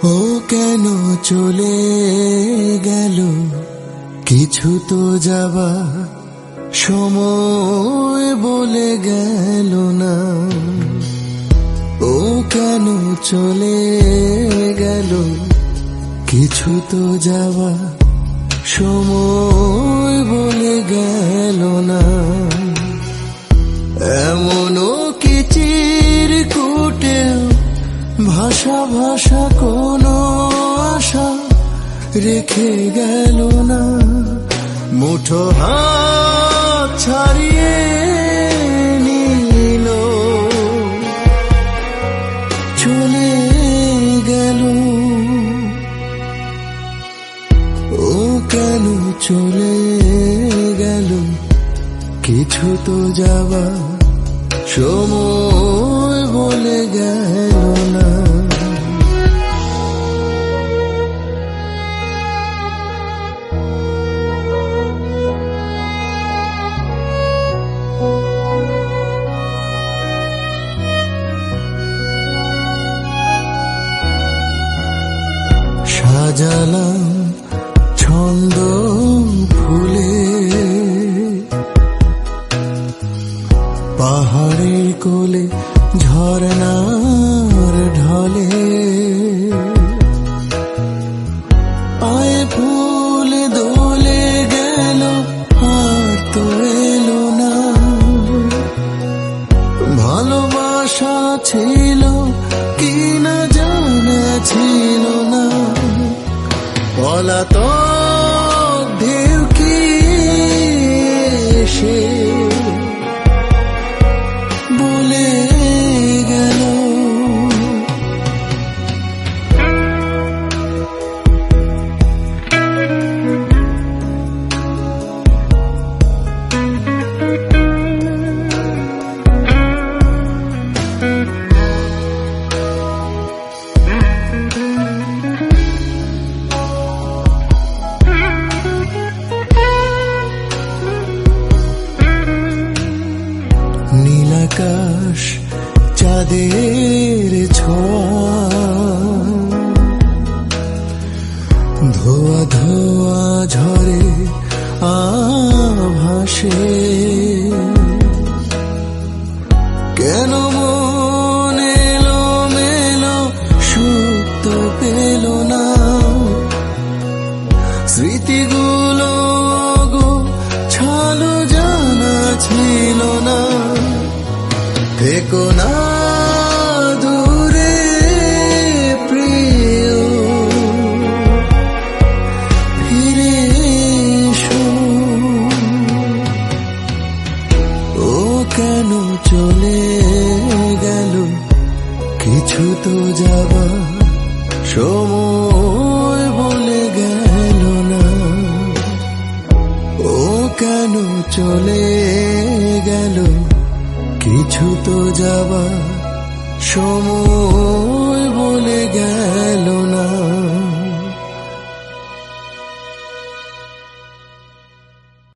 ও কেন চলে গেল, কিছু তো যাবা সময় বলে গেল না। ও কেন চলে গেল, কিছু তো যাবা সময় বলে গেল না। এমনও কি চিরকুটে ভাষা ভাষা কোনো আশা রেখে গেল না। মুঠো হাত ছাড়িয়ে নিল, চলে গেল। ও কেন চলে গেল, কিছু তো যাবা সময় বলে গেল না। সাজালাম ছন্দ ফুলে, পাহাড়ের কোলে ঝরনার ঢলে। পায়ে ফুল দোলে গেল, আর তো এলো না। ভালোবাসা ছিল কি না জানা ছিল না। পলাতক ঢেউ কি এসে বলে গেল। নীলাকাশ চাঁদের ছোঁয়া, ধোয়া ধোয়া ঝরে আভাসে। কেন মন এলো মেলো, সুখ তো পেল না। স্মৃতিগুলো গো ছালো জানা ছিল না। থেকো না দূরে প্রিয়, ফিরে এসো। ও কেন চলে গেল, কিছু তো যাবা সময় বলে গেল না। ও কেন চলে গেল, কিছু তো যাবা সময় বলে গেল না।